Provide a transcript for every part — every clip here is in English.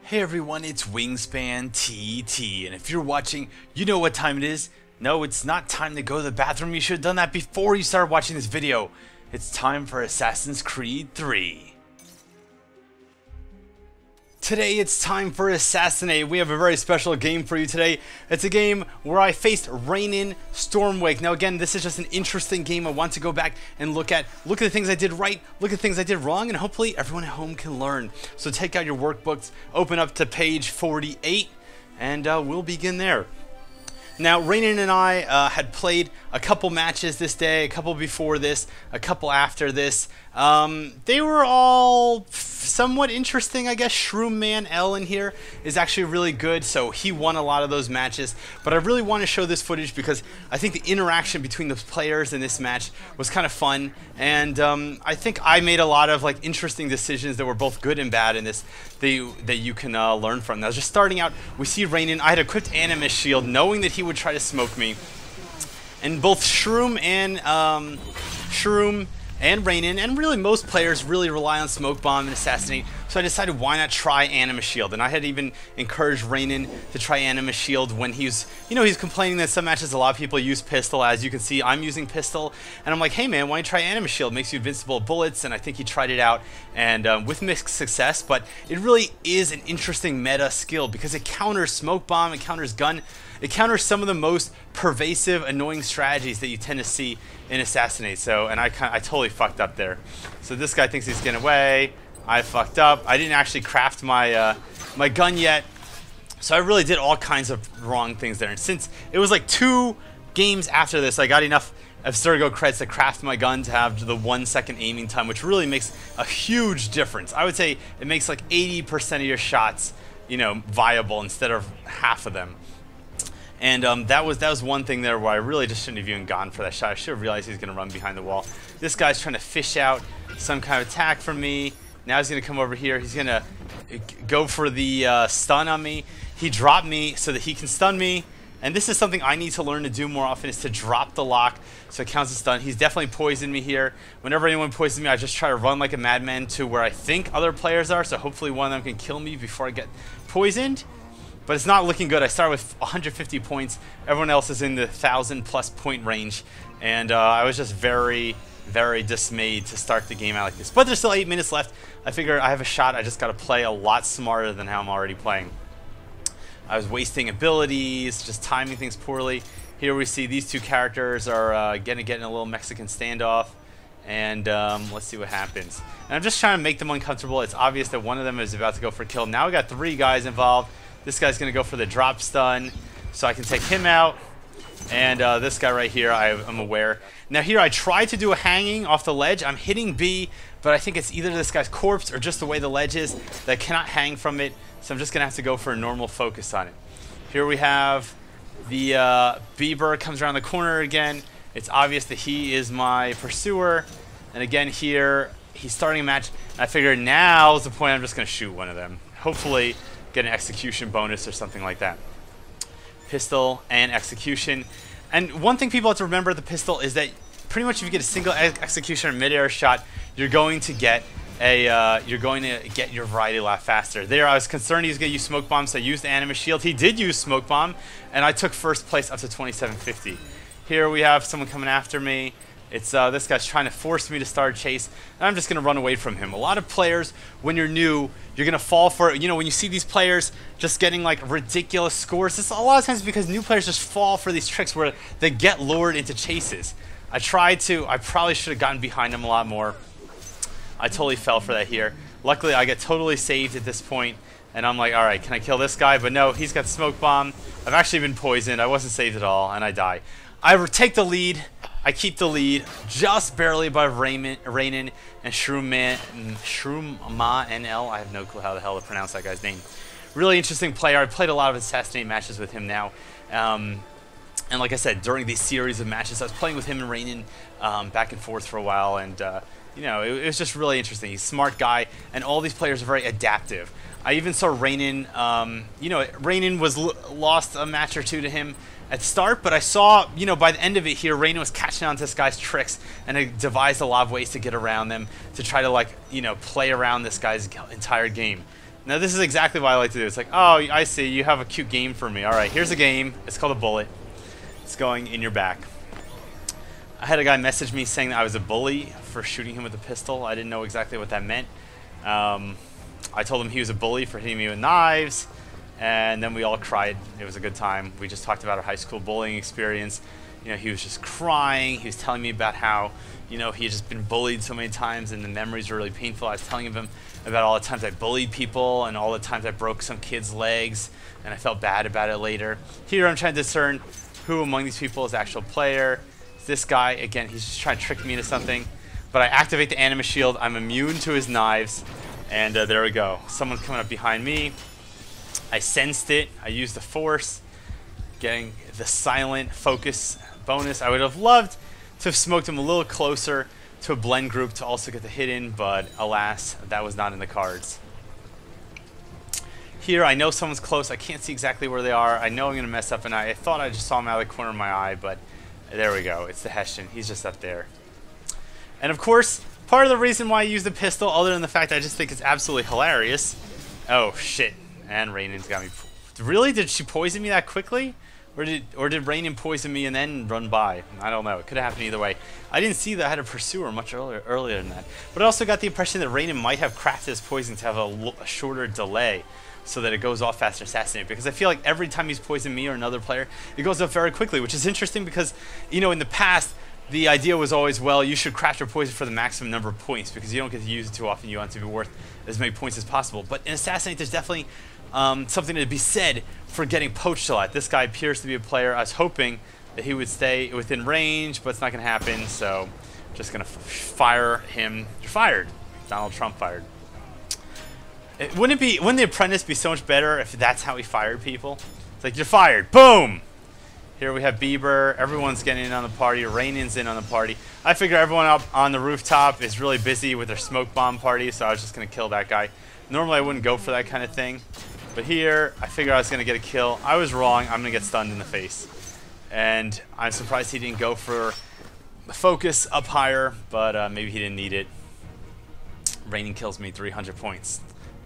Hey everyone, it's Wingspan TT, and if you're watching, you know what time it is. No, it's not time to go to the bathroom. You should have done that before you started watching this video. It's time for Assassin's Creed 3. Today it's time for Assassinate. We have a very special game for you today. It's a game where I faced Rainin Stormwake. Now again, this is just an interesting game. I want to go back and look at the things I did right, look at the things I did wrong, and hopefully everyone at home can learn. So take out your workbooks, open up to page 48, and we'll begin there. Now, Rainin and I had played a couple matches this day, a couple before this, a couple after this. They were all somewhat interesting, I guess. Shroom Man L in here is actually really good, so he won a lot of those matches. But I really want to show this footage because I think the interaction between the players in this match was kind of fun, and I think I made a lot of interesting decisions that were both good and bad in this that you can learn from. Now, just starting out, we see Rainin. I had equipped Animus Shield, knowing that he would try to smoke me, and both Shroom and Rainin, and really most players really rely on Smoke Bomb and Assassinate, so I decided why not try Animus Shield. And I had even encouraged Rainin to try Animus Shield when he's complaining that some matches a lot of people use Pistol. As you can see, I'm using Pistol, and I'm like, hey man, why don't you try Animus Shield? It makes you invincible to bullets, and I think he tried it out, and with mixed success, but it really is an interesting meta skill because it counters Smoke Bomb, it counters Gun, it counters some of the most pervasive, annoying strategies that you tend to see in Assassinate. So, and I totally fucked up there. So this guy thinks he's getting away. I fucked up. I didn't actually craft my my gun yet. So I really did all kinds of wrong things there. And since it was like 2 games after this, I got enough of Sergo creds to craft my gun to have the 1 second aiming time, which really makes a huge difference. I would say it makes like 80% of your shots, viable instead of half of them. And that was one thing there where I really just shouldn't have even gone for that shot. I should have realized he's going to run behind the wall. This guy's trying to fish out some kind of attack from me. Now he's going to come over here. He's going to go for the stun on me. He dropped me so that he can stun me. And this is something I need to learn to do more often, is to drop the lock so it counts as stun. He's definitely poisoned me here. Whenever anyone poisons me, I just try to run like a madman to where I think other players are. So hopefully one of them can kill me before I get poisoned. But it's not looking good. I start with 150 points. Everyone else is in the 1,000+ point range. And I was just very, very dismayed to start the game out like this. But there's still 8 minutes left. I figure I have a shot. I just got to play a lot smarter than how I'm already playing. I was wasting abilities, just timing things poorly. Here we see these 2 characters are getting a little Mexican standoff. And let's see what happens. And I'm just trying to make them uncomfortable. It's obvious that one of them is about to go for a kill. Now we got 3 guys involved. This guy's going to go for the drop stun, so I can take him out. And this guy right here, I'm aware. Now here, I tried to do a hanging off the ledge. I'm hitting B, but I think it's either this guy's corpse or just the way the ledge is that I cannot hang from it. So I'm just going to have to go for a normal focus on it. Here we have the Bieber comes around the corner again. It's obvious that he is my pursuer. And again here, he's starting a match. And I figure now's the point I'm just going to shoot one of them. Hopefully get an execution bonus or something like that. Pistol and execution. And one thing people have to remember with the pistol is that pretty much if you get a single execution or mid-air shot, you're going to get your variety a lot faster. There, I was concerned he was going to use Smoke Bomb, so I used Animus Shield. He did use Smoke Bomb, and I took first place up to 2750. Here we have someone coming after me. It's this guy's trying to force me to start a chase, and I'm just going to run away from him. A lot of players, when you're new, you're going to fall for it. When you see these players just getting ridiculous scores, it's a lot of times because new players just fall for these tricks where they get lured into chases. I probably should have gotten behind him a lot more. I totally fell for that here. Luckily, I get totally saved at this point, and I'm like, alright, can I kill this guy? But no, he's got Smoke Bomb. I've actually been poisoned. I wasn't saved at all, and I die. I take the lead. I keep the lead just barely by Rainin and Shroom Ma NL. I have no clue how the hell to pronounce that guy's name. Really interesting player. I played a lot of Assassinate matches with him now. And like I said, during these series of matches, I was playing with him and Rainin back and forth for a while. And, it was just really interesting. He's a smart guy, and all these players are very adaptive. I even saw Rainin, Rainin was lost a match or 2 to him at the start, but I saw, by the end of it here, Rainin was catching on to this guy's tricks, and I devised a lot of ways to get around them, to try to, play around this guy's entire game. Now this is exactly what I like to do. It's like, oh, I see, you have a cute game for me. Alright, here's a game. It's called a bullet. It's going in your back. I had a guy message me saying that I was a bully for shooting him with a pistol. I didn't know exactly what that meant. I told him he was a bully for hitting me with knives, and then we all cried. It was a good time. We just talked about our high school bullying experience. You know, he was just crying. He was telling me about how, you know, he had just been bullied so many times and the memories were really painful. I was telling him about all the times I bullied people and all the times I broke some kid's legs, and I felt bad about it later. Here I'm trying to discern who among these people is the actual player. This guy, again, he's just trying to trick me into something. But I activate the anima shield. I'm immune to his knives. And there we go. Someone's coming up behind me. I sensed it. I used the force. Getting the silent focus bonus. I would have loved to have smoked him a little closer to a blend group to also get the hit in, but alas, that was not in the cards. Here, I know someone's close. I can't see exactly where they are. I know I'm going to mess up, and I thought I just saw him out of the corner of my eye, but there we go. It's the Hessian. He's just up there. And of course, part of the reason why I use the pistol, other than the fact I just think it's absolutely hilarious. Oh, shit. And Rainan's got me. Really? Did she poison me that quickly? Or did Rainan poison me and then run by? I don't know. It could have happened either way. I didn't see that I had a pursuer much earlier than that. But I also got the impression that Rainan might have crafted his poison to have a shorter delay so that it goes off faster Assassinate. Because I feel like every time he's poisoned me or another player, it goes off very quickly, which is interesting because, you know, in the past, the idea was always, well, you should craft your poison for the maximum number of points because you don't get to use it too often. You want it to be worth as many points as possible. But in Assassinate, there's definitely something to be said for getting poached a lot. This guy appears to be a player. I was hoping that he would stay within range, but it's not going to happen, so I'm just going to fire him. You're fired. Donald Trump fired. Wouldn't The Apprentice be so much better if that's how he fired people? It's like, you're fired. Boom! Here we have Bieber. Everyone's getting in on the party. Rainan's in on the party. I figure everyone up on the rooftop is really busy with their smoke bomb party, so I was just going to kill that guy. Normally I wouldn't go for that kind of thing. But here, I figured I was going to get a kill. I was wrong. I'm going to get stunned in the face. And I'm surprised he didn't go for focus up higher, but maybe he didn't need it. Rainan kills me, 300 points.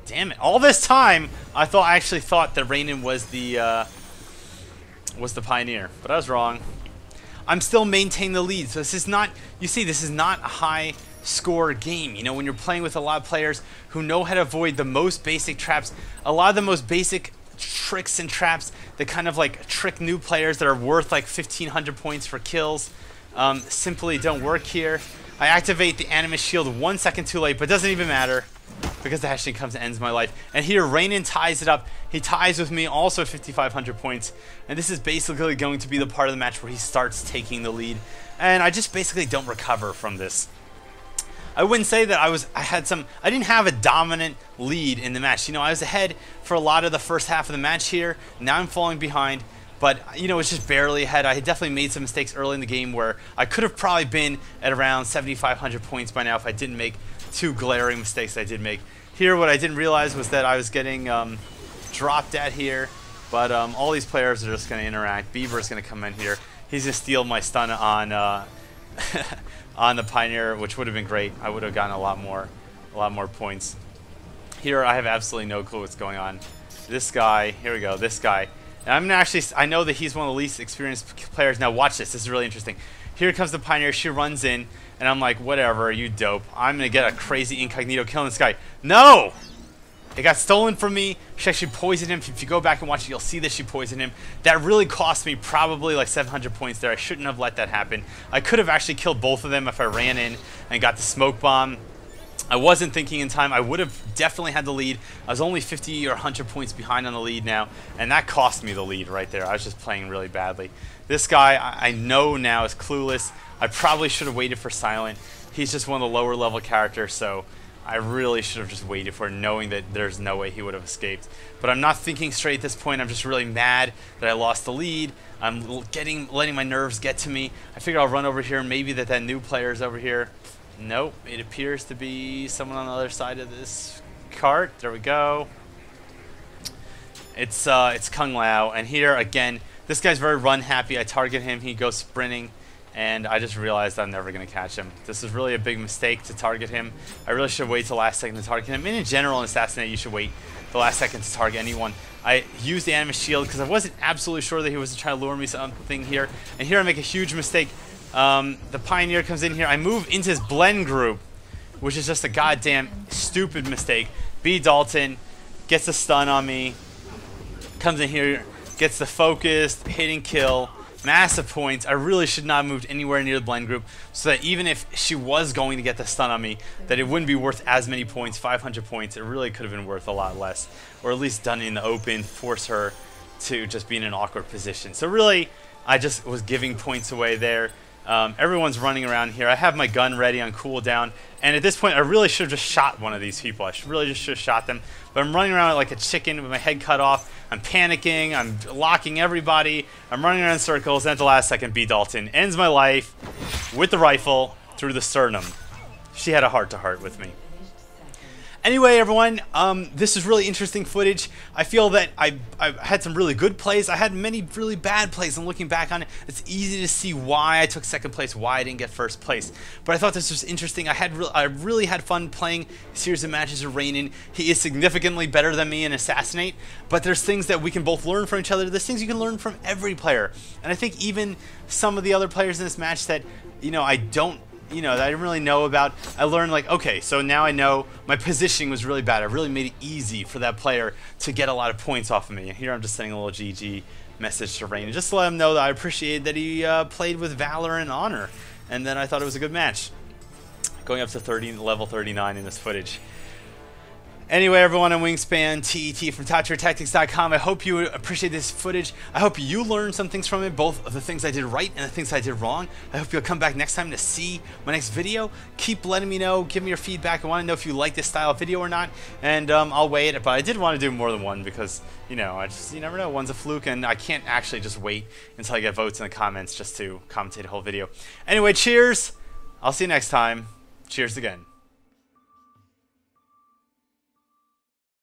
Damn it. All this time, I actually thought that Rainan was the pioneer. But I was wrong. I'm still maintaining the lead. So this is not, you see, this is not a high score game. You know, when you're playing with a lot of players who know how to avoid the most basic traps, a lot of the most basic tricks and traps that kind of like trick new players that are worth like 1,500 points for kills simply don't work here. I activate the anima shield 1 second too late, but it doesn't even matter because the Hessian comes and ends my life. And here Rainan ties it up. He ties with me also at 5,500 points, and this is basically going to be the part of the match where he starts taking the lead, and I just basically don't recover from this. I wouldn't say that I didn't have a dominant lead in the match. You know, I was ahead for a lot of the first half of the match here. Now I'm falling behind, but, you know, it's just barely ahead. I had definitely made some mistakes early in the game where I could have probably been at around 7,500 points by now if I didn't make two glaring mistakes I did make. Here, what I didn't realize was that I was getting dropped at here, but all these players are just going to interact. Bieber's going to come in here. He's going to steal my stun on on the Pioneer, which would have been great. I would have gotten a lot more points. Here, I have absolutely no clue what's going on. This guy, here we go, this guy. And I'm actually, I know that he's one of the least experienced players. Now watch this, this is really interesting. Here comes the Pioneer, she runs in, and I'm like, whatever, you dope. I'm gonna get a crazy incognito killing this guy. No! It got stolen from me. She actually poisoned him. If you go back and watch it, you'll see that she poisoned him. That really cost me probably like 700 points there. I shouldn't have let that happen. I could have actually killed both of them if I ran in and got the smoke bomb. I wasn't thinking in time. I would have definitely had the lead. I was only 50 or 100 points behind on the lead now, and that cost me the lead right there. I was just playing really badly. This guy, I know now, is clueless. I probably should have waited for Silent. He's just one of the lower level characters, so I really should have just waited for it, knowing that there's no way he would have escaped. But I'm not thinking straight at this point. I'm just really mad that I lost the lead. I'm letting my nerves get to me. I figure I'll run over here, and maybe that new player's over here. Nope, it appears to be someone on the other side of this cart. There we go. It's Kung Lao, and here again, this guy's very run happy. I target him, he goes sprinting, and I just realized I'm never going to catch him. This is really a big mistake to target him. I really should wait till the last second to target him. And in general, in Assassinate, you should wait the last second to target anyone. I used the Animus Shield because I wasn't absolutely sure that he wasn't trying to lure me something here. And here I make a huge mistake. The Pioneer comes in here. I move into his blend group, which is just a goddamn stupid mistake. B. Dalton gets a stun on me. Comes in here, gets the focused, hit and kill. Massive points. I really should not have moved anywhere near the blend group, so that even if she was going to get the stun on me, that it wouldn't be worth as many points, 500 points. It really could have been worth a lot less, or at least done it in the open, force her to just be in an awkward position. So really, I just was giving points away there. Everyone's running around here. I have my gun ready on cooldown, and at this point I really should have just shot one of these people. I should have shot them, but I'm running around like a chicken with my head cut off. I'm panicking, I'm locking everybody, I'm running around in circles, and at the last second B. Dalton ends my life with the rifle through the sternum. She had a heart-to-heart with me. Anyway, everyone, this is really interesting footage. I feel that I had some really good plays. I had many really bad plays, and looking back on it, it's easy to see why I took second place, why I didn't get first place. But I thought this was interesting. I really had fun playing a series of matches with Rainin. He is significantly better than me in Assassinate, but there's things that we can both learn from each other. There's things you can learn from every player. And I think even some of the other players in this match that, that I didn't really know about, I learned like, okay, so now I know my positioning was really bad. I really made it easy for that player to get a lot of points off of me. And here I'm just sending a little GG message to Rain, just to let him know that I appreciated that he played with valor and honor, and that I thought it was a good match. Going up to level 39 in this footage. Anyway, everyone, I'm Wingspan, TET from TopTierTactics.com. I hope you appreciate this footage. I hope you learned some things from it, both of the things I did right and the things I did wrong. I hope you'll come back next time to see my next video. Keep letting me know, give me your feedback. I want to know if you like this style of video or not, and I'll weigh it. But I did want to do more than one because, you never know. One's a fluke, and I can't actually just wait until I get votes in the comments just to commentate a whole video. Anyway, cheers. I'll see you next time. Cheers again.